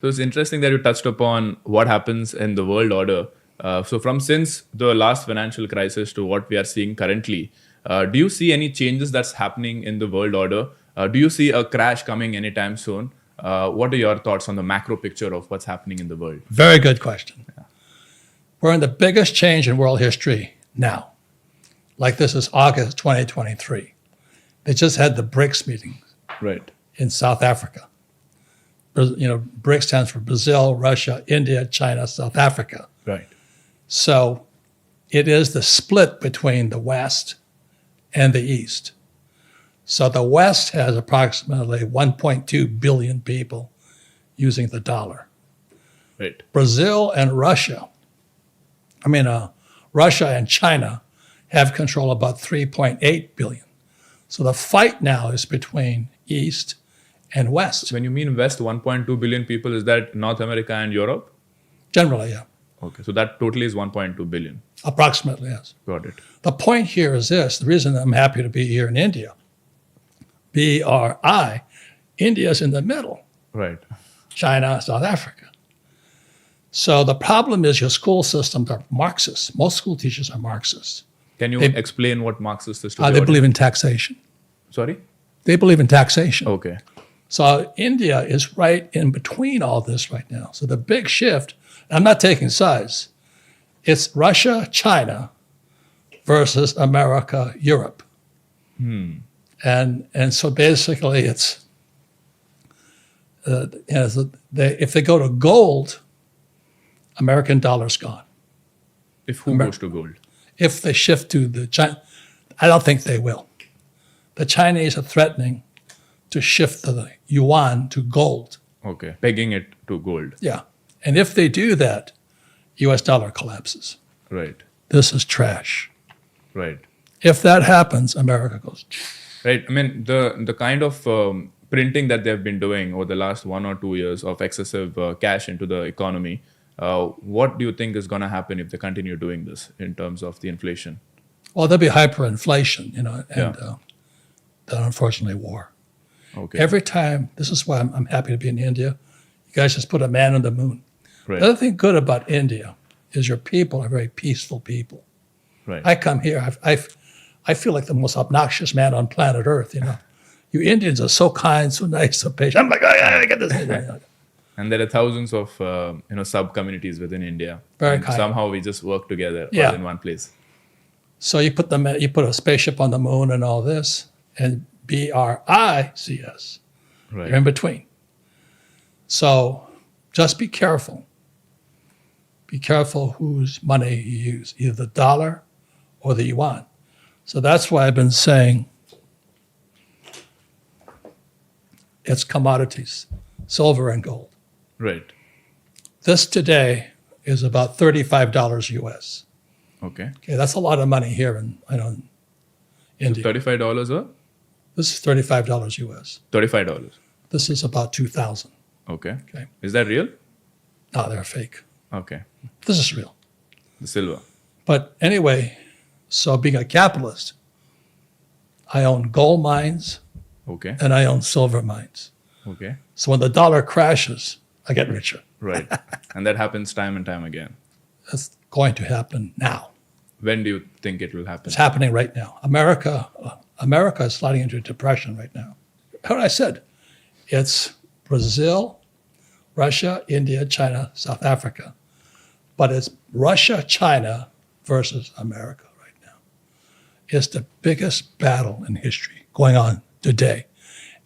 So it's interesting that you touched upon what happens in the world order. So from since the last financial crisis to what we are seeing currently, do you see any changes that's happening in the world order? Do you see a crash coming anytime soon? What are your thoughts on the macro picture of what's happening in the world? Very good question. We're in the biggest change in world history now. Like this is August 2023. They just had the BRICS meeting Right. in South Africa. BRICS stands for Brazil, Russia, India, China, South Africa. Right. So it is the split between the West and the East. So the West has approximately 1.2 billion people using the dollar. Right. Brazil and Russia, Russia and China have control of about 3.8 billion. So the fight now is between East and West. When you mean West, 1.2 billion people, is that North America and Europe? Generally, yeah. Okay, so that totally is 1.2 billion. Approximately, yes. Got it. The point here is this. The reason I'm happy to be here in India, BRI, India is in the middle. Right. China, South Africa. So the problem is your school systems are Marxist. Most school teachers are Marxists. Can you explain what Marxist is to the They audience? believe in taxation. Sorry? They believe in taxation. Okay. So India is right in between all this right now. So the big shift, I'm not taking sides, it's Russia, China versus America, Europe. And so basically it's, if they go to gold, American dollar's gone. If who goes to gold? If they shift to the China, I don't think they will. The Chinese are threatening to shift the yuan to gold. Okay. Pegging it to gold. Yeah. And if they do that, US dollar collapses. Right. This is trash. Right. If that happens, America goes. Right. I mean, the kind of printing that they've been doing over the last 1 or 2 years of excessive cash into the economy, what do you think is going to happen if they continue doing this in terms of the inflation? Well, there'll be hyperinflation, and then unfortunately war. Okay. Every time, this is why I'm happy to be in India. You guys just put a man on the moon. Right. The other thing good about India is your people are very peaceful people. Right. I come here, I feel like the most obnoxious man on planet Earth, You Indians are so kind, so nice, so patient. I'm like, I get this. And there are thousands of sub-communities within India. Very and kind. Somehow we just work together Yeah. all in one place. So you put a spaceship on the moon and all this, and BRICS, Right. you're in between. So just be careful. Be careful whose money you use, either the dollar or the yuan. So that's why I've been saying it's commodities, silver and gold. Right. This today is about $35 US. Okay. Okay, that's a lot of money here in India. $35 or This is $35 US. $35? This is about 2,000. Okay. Okay. Is that real? No, they're fake. Okay. This is real. The silver. But anyway, so being a capitalist, I own gold mines Okay. and I own silver mines. Okay. So when the dollar crashes, I get richer. Right. And that happens time and time again. That's going to happen now. When do you think it will happen? It's happening right now. America is sliding into depression right now. What I said, it's Brazil, Russia, India, China, South Africa. But it's Russia, China versus America right now. It's the biggest battle in history going on today.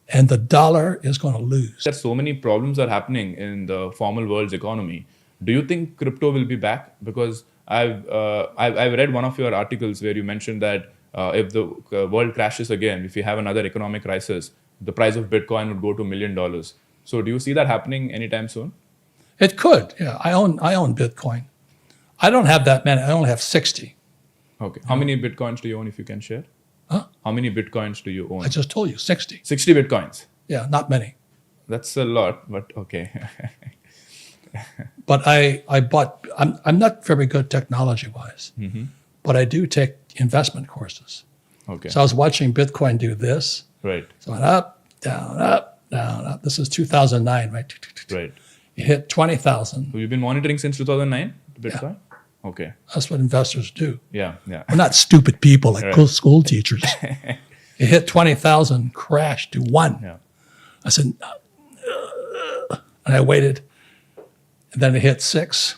And the dollar is going to lose. That so many problems are happening in the formal world's economy. Do you think crypto will be back? Because I've read one of your articles where you mentioned that if the world crashes again, if you have another economic crisis, the price of Bitcoin would go to $1 million. So do you see that happening anytime soon? It could, yeah. I own Bitcoin. I don't have that many. I only have 60. Okay. How many Bitcoins do you own, if you can share? Huh? How many Bitcoins do you own? I just told you, 60. 60 Bitcoins. Yeah, not many. That's a lot, but okay. But I bought, I'm not very good technology-wise, but I do take investment courses. Okay. So I was watching Bitcoin do this. Right. So it went up, down, up, down, up. This is 2009, right? Right. It hit 20,000. So you've been monitoring since 2009, Bitcoin? Okay. That's what investors do. Yeah, yeah. We're not stupid people like Right. school teachers. It hit 20,000, crashed to 1. Yeah. I said, and I waited, and then it hit 6.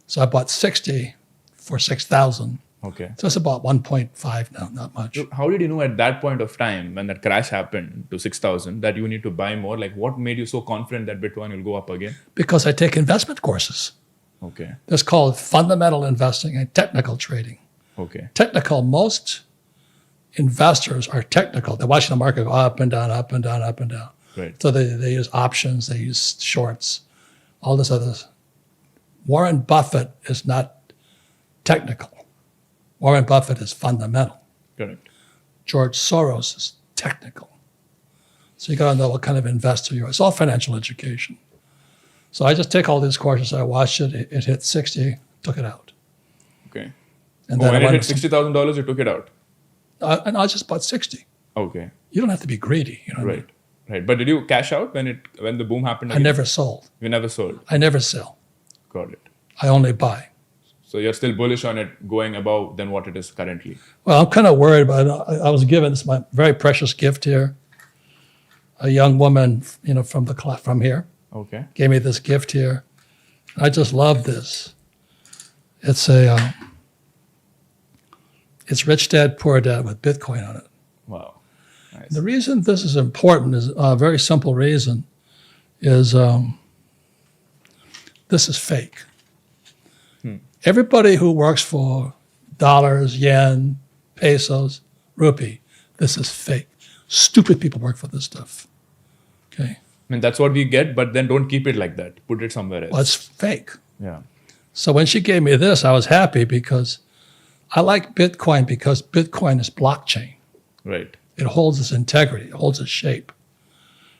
So I bought 60 for 6,000. Okay. So it's about 1.5 now, not much. So how did you know at that point of time when that crash happened to 6,000 that you need to buy more? Like what made you so confident that Bitcoin will go up again? Because I take investment courses. Okay. That's called fundamental investing and technical trading. Okay. Technical, most investors are technical. They're watching the market go up and down, up and down, up and down. Right. So they use options, they use shorts, all this other. Warren Buffett is not technical. Warren Buffett is fundamental. Correct. George Soros is technical. So you got to know what kind of investor you are. It's all financial education. So I just take all these courses. I watched it. It hit 60, took it out. Okay. And When I it went hit $60,000, you took it out. and I just bought 60. Okay. You don't have to be greedy. You know what I mean? Right. Right. But did you cash out when the boom happened I again? never sold. You never sold. I never sell. Got it. I only buy. So you're still bullish on it going above than what it is currently. Well, I'm kind of worried about it. I was given this my very precious gift here. A young woman, from here, Okay. gave me this gift here. I just love this. It's it's Rich Dad Poor Dad with Bitcoin on it. Wow. Nice. The reason this is important is a very simple reason. Is this is fake. Everybody who works for dollars, yen, pesos, rupee, this is fake. Stupid people work for this stuff. Okay, I mean, that's what we get, but then don't keep it like that. Put it somewhere else. well, it's fake. Yeah. So when she gave me this, I was happy because I like Bitcoin because Bitcoin is blockchain. Right. It holds its integrity, it holds its shape.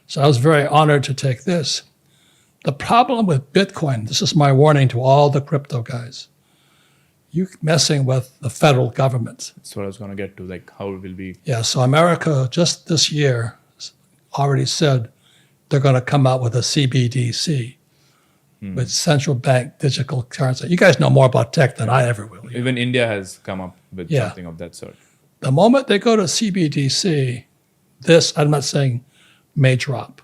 So I was very honored to take this. The problem with Bitcoin, this is my warning to all the crypto guys. You messing with the federal government. That's what I was going to get to, like how it will be. Yeah, so America just this year already said they're going to come out with a CBDC, with central bank digital currency. You guys know more about tech than I ever will. Even India has come up with Yeah. something of that sort. The moment they go to CBDC, this, I'm not saying may drop.